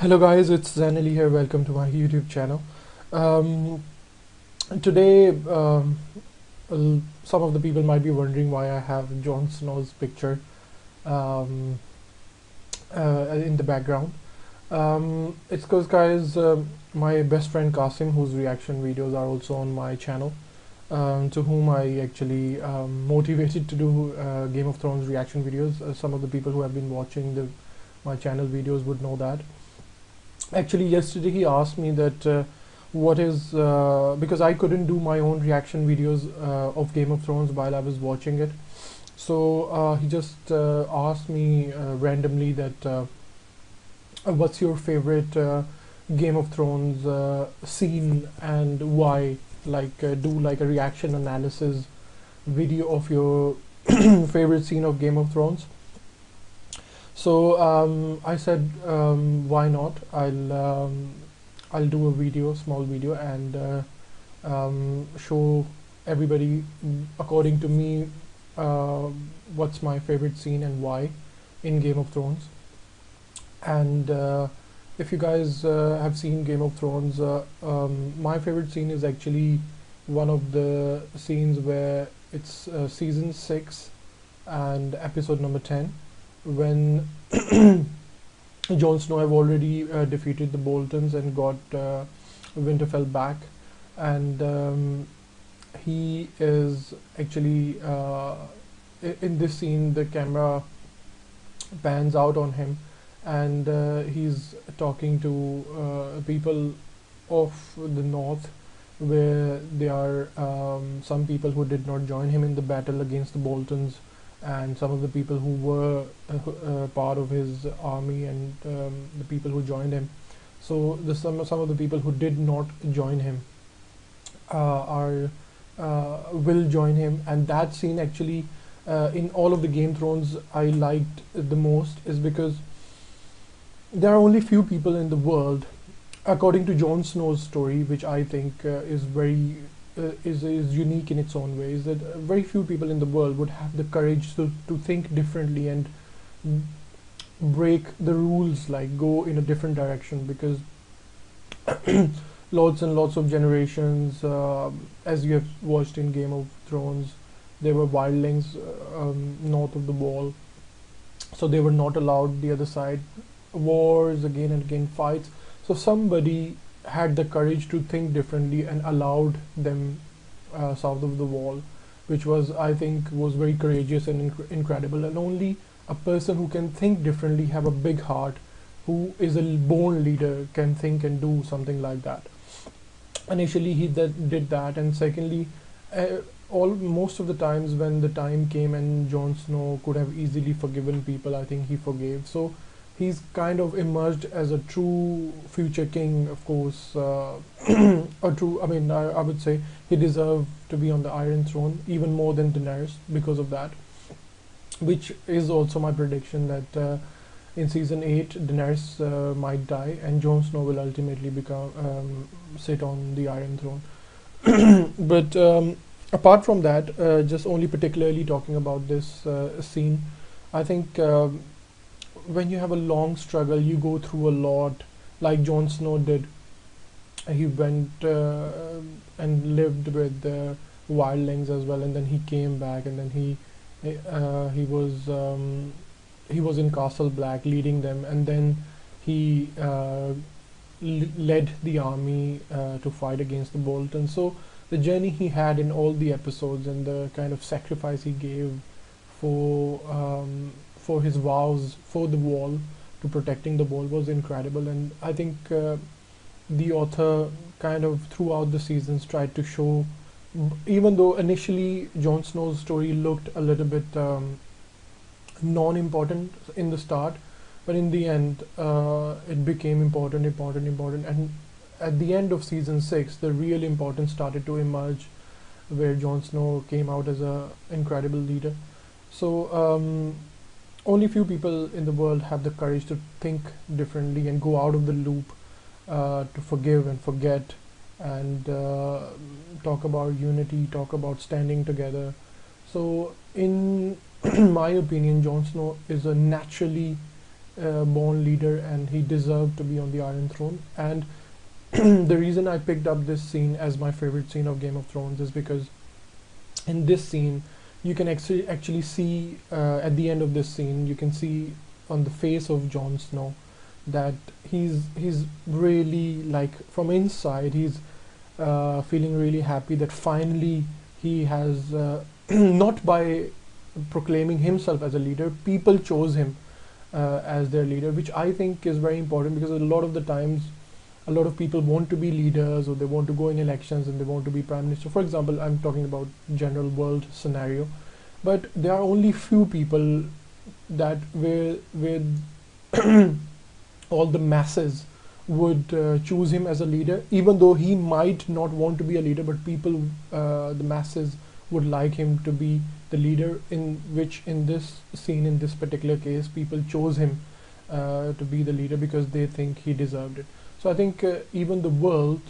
Hello guys, it's Zanali here. Welcome to my YouTube channel. Um, Today, some of the people might be wondering why I have Jon Snow's picture um, in the background. It's because, guys, my best friend Qasim, whose reaction videos are also on my channel, to whom I actually motivated to do Game of Thrones reaction videos. Some of the people who have been watching my channel videos would know that. Actually, yesterday he asked me that what is because I couldn't do my own reaction videos of Game of Thrones while I was watching it. So he just asked me randomly that what's your favorite Game of Thrones scene and why? Like do like a reaction analysis video of your favorite scene of Game of Thrones. So I said, why not? I'll do a video, small video, and show everybody, according to me, uh, what's my favorite scene and why in Game of Thrones. And if you guys have seen Game of Thrones, my favorite scene is actually one of the scenes where it's season 6 and episode number 10, when Jon Snow have already defeated the Boltons and got Winterfell back, and he is actually in this scene. The camera pans out on him, and he's talking to people of the north, where there are some people who did not join him in the battle against the Boltons, and some of the people who were part of his army, and the people who joined him. So some of the people who did not join him are will join him, and that scene actually in all of the Game Thrones I liked the most is because there are only few people in the world, according to Jon Snow's story, which I think is very is unique in its own way, is that very few people in the world would have the courage to think differently and break the rules, like go in a different direction, because lots and lots of generations, as you have watched in Game of Thrones, there were wildlings north of the wall, so they were not allowed the other side. Wars again and again, fights. So somebody had the courage to think differently and allowed them south of the wall, which was, I think, was very courageous and incredible. And only a person who can think differently, have a big heart, who is a born leader, can think and do something like that. Initially he did that, and secondly, all most of the times when the time came and Jon Snow could have easily forgiven people, I think he forgave. So he's kind of emerged as a true future king, of course. A true, I mean, I would say he deserved to be on the Iron Throne even more than Daenerys because of that, which is also my prediction that in season 8 Daenerys might die and Jon Snow will ultimately become sit on the Iron Throne. But apart from that, just only particularly talking about this scene, I think when you have a long struggle, you go through a lot, like Jon Snow did. He went and lived with the wildlings as well, and then he came back, and then he was in Castle Black leading them, and then he led the army to fight against the Boltons. So the journey he had in all the episodes and the kind of sacrifice he gave for for his vows for the wall, to protecting the wall, was incredible. And I think the author kind of throughout the seasons tried to show, even though initially Jon Snow's story looked a little bit non-important in the start, but in the end it became important, and at the end of season 6 the real importance started to emerge, where Jon Snow came out as a incredible leader. So only few people in the world have the courage to think differently and go out of the loop, to forgive and forget, and talk about unity, talk about standing together. So in my opinion, Jon Snow is a naturally born leader, and he deserved to be on the Iron Throne. And the reason I picked up this scene as my favorite scene of Game of Thrones is because in this scene you can actually see, at the end of this scene you can see on the face of Jon Snow that he's really, like, from inside he's feeling really happy that finally he has not by proclaiming himself as a leader, people chose him as their leader, which I think is very important, because a lot of the times a lot of people want to be leaders, or they want to go in elections and they want to be prime minister. For example, I'm talking about general world scenario, but there are only few people that where all the masses would choose him as a leader, even though he might not want to be a leader, but people, the masses would like him to be the leader, in which in this scene, in this particular case, people chose him to be the leader because they think he deserved it. So I think even the world,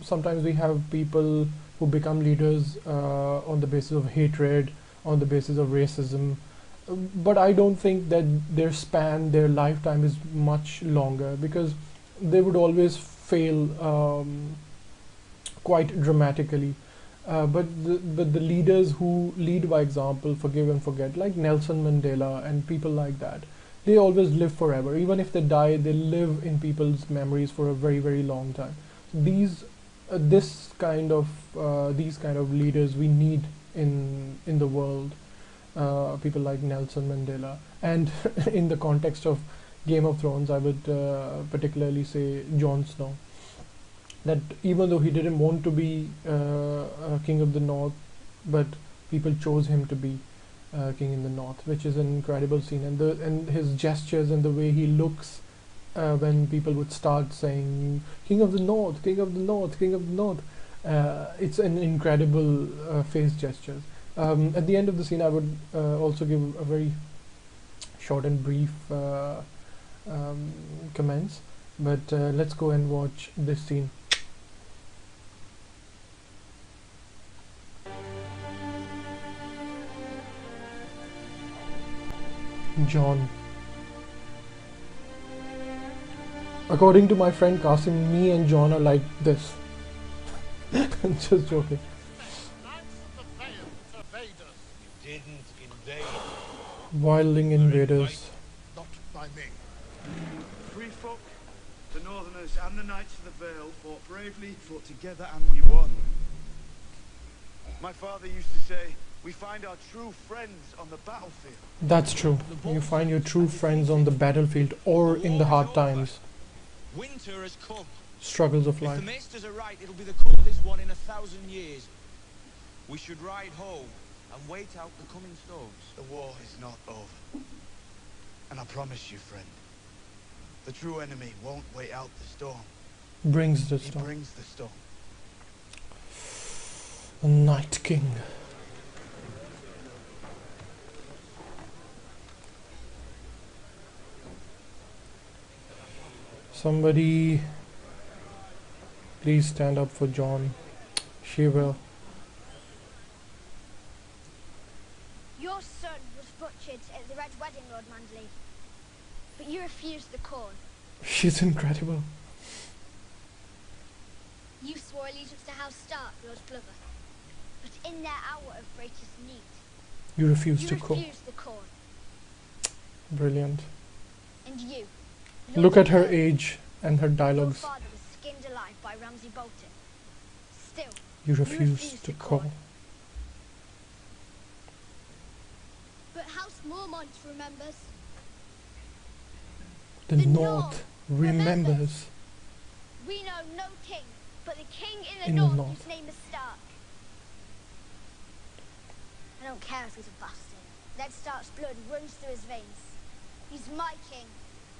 sometimes we have people who become leaders on the basis of hatred, on the basis of racism, but I don't think that their lifetime is much longer, because they would always fail quite dramatically. But the leaders who lead by example, forgive and forget, like Nelson Mandela and people like that, they always live forever. Even if they die, they live in people's memories for a very, very long time. These kind of leaders we need in the world. People like Nelson Mandela, and in the context of Game of Thrones, I would particularly say Jon Snow. That even though he didn't want to be King of the North, but people chose him to be King in the North, which is an incredible scene. And his gestures and the way he looks when people would start saying King of the North, King of the North, King of the North. It's an incredible face gestures. At the end of the scene, I would also give a very short and brief comments, but let's go and watch this scene. John. According to my friend Qasim, me and John are like this. Just joking. Wildling invaders. Not by me. Free folk, the Northerners and the Knights of the Vale fought bravely, fought together, and we won. My father used to say, we find our true friends on the battlefield. That's true. You find your true friends on the battlefield or in the hard times. Winter has come. Struggles of life. If the maesters are right, it'll be the coldest one in 1,000 years. We should ride home and wait out the coming storms. The war is not over. And I promise you, friend, the true enemy won't wait out the storm. Brings the He storm. brings the storm. The Night King. Somebody please stand up for John. She will. Your son was butchered at the Red Wedding, Lord Manderley, but you refused the corn. She's incredible. You swore allegiance to House Stark, Lord Glover, but in their hour of greatest need, You refused you to call. refused the corn. Brilliant. And you, Look Lord at her Glover, age and her your dialogues. father was skinned alive by Ramsay Bolton. Still, You refused refused to to call. call. But House Mormont remembers. The The North North remembers. We know no king, but the king in the In the north north. whose name is Stark. I don't care if he's a bastard. Ned Stark's blood runs through his veins. He's my king,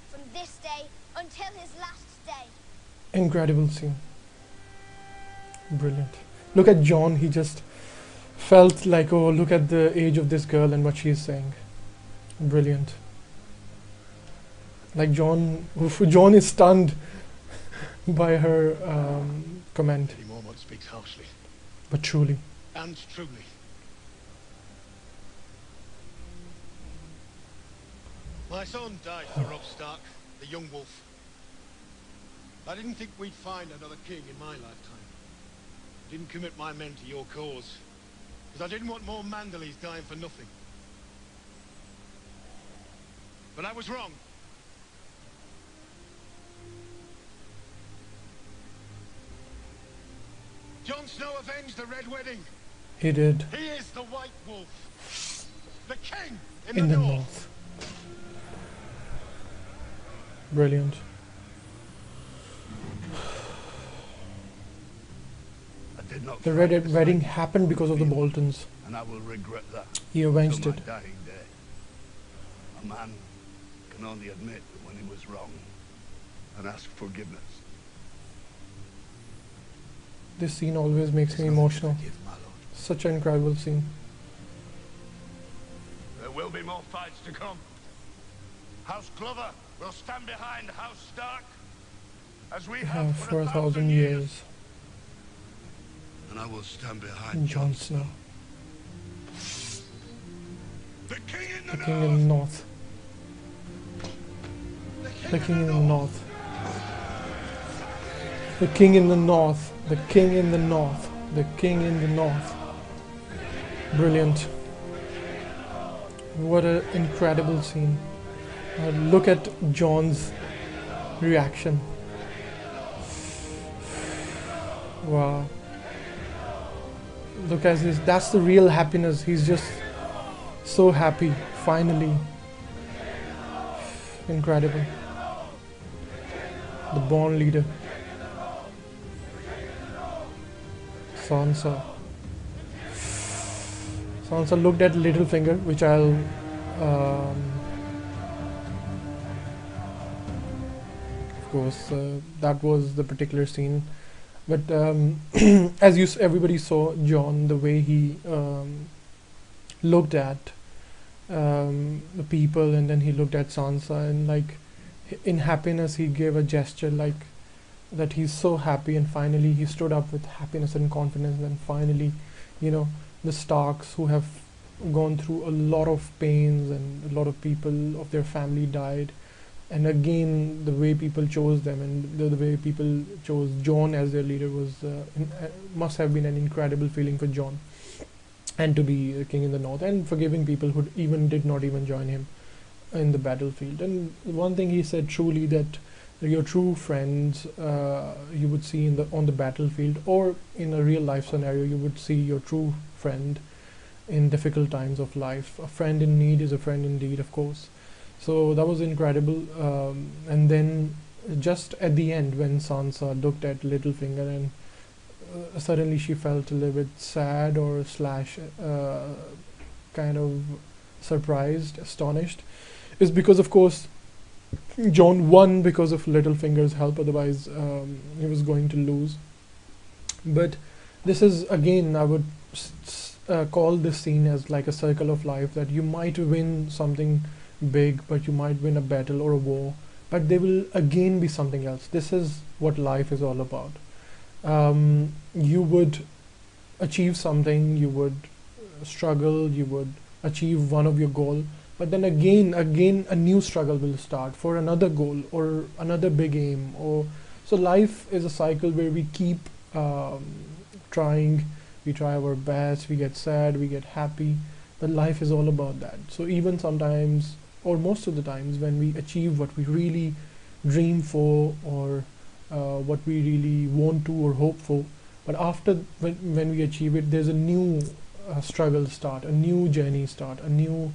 from this day until his last day. Incredible scene. Brilliant. Look at John. He just felt like, oh, look at the age of this girl and what she's saying. Brilliant. Like John is stunned by her comment, Lady Mormont speaks harshly but truly. and truly. My son died for Robb Stark, the young wolf. I didn't think we'd find another king in my lifetime. Didn't commit my men to your cause, because I didn't want more Manderleys dying for nothing. But I was wrong. Jon Snow avenged the Red Wedding. He did. He is the White Wolf. The king In the north. Brilliant. I did not The Red Wedding happened because of the Boltons. and I will regret that. He avenged till my it. dying day. A man can only admit when he was wrong and ask forgiveness. This scene always makes me emotional. Such an incredible scene. There will be more fights to come. House Glover will stand behind House Stark, as we have For 1,000 years. And I will stand behind Jon Snow. The king in The king in the north. The king in the north. The king in the north. The king in the north. The king in the north. Brilliant. What an incredible scene. Look at Jon's reaction. Wow. Look at this. That's the real happiness. He's just so happy. Finally. Incredible. The born leader. Sansa. Sansa looked at Littlefinger, which I'll of course that was the particular scene, but as everybody saw Jon, the way he looked at the people, and then he looked at Sansa, and like in happiness he gave a gesture like that he's so happy, and finally he stood up with happiness and confidence, and finally, you know, the Starks, who have gone through a lot of pains and a lot of people of their family died, and again the way people chose them, and the way people chose Jon as their leader was must have been an incredible feeling for Jon, and to be a king in the north, and forgiving people who did not even join him in the battlefield. And one thing he said truly, that your true friends you would see on the battlefield, or in a real life scenario you would see your true friend in difficult times of life. A friend in need is a friend indeed, of course. So that was incredible. And then just at the end, when Sansa looked at Littlefinger, and suddenly she felt a little bit sad, or slash kind of surprised, astonished, is because of course Jon won because of Littlefinger's help, otherwise he was going to lose. But this is, again, I would call this scene as like a circle of life, that you might win something big, but you might win a battle or a war, but there will again be something else. This is what life is all about. You would achieve something, you would struggle, you would achieve one of your goal, but then again a new struggle will start for another goal or another big aim. Or so life is a cycle where we keep trying, we try our best, we get sad, we get happy, but life is all about that. So even sometimes, or most of the times, when we achieve what we really dream for, or what we really want to or hope for, but after when we achieve it, there's a new struggle start, a new journey start, a new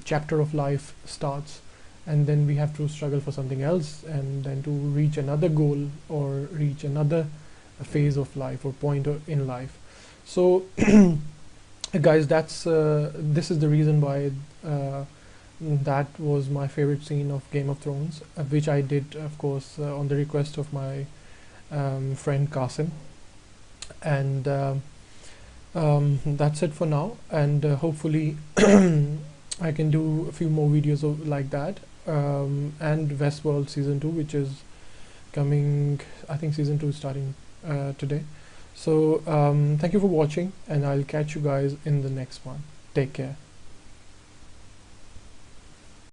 chapter of life starts, and then we have to struggle for something else, and then to reach another goal or reach another phase of life or point in life. So guys, that's this is the reason why that was my favorite scene of Game of Thrones, which I did, of course, on the request of my friend Qasim. And that's it for now, and hopefully I can do a few more videos like that, and Westworld season 2, which is coming. I think season 2 is starting today. So thank you for watching, and I'll catch you guys in the next one. Take care.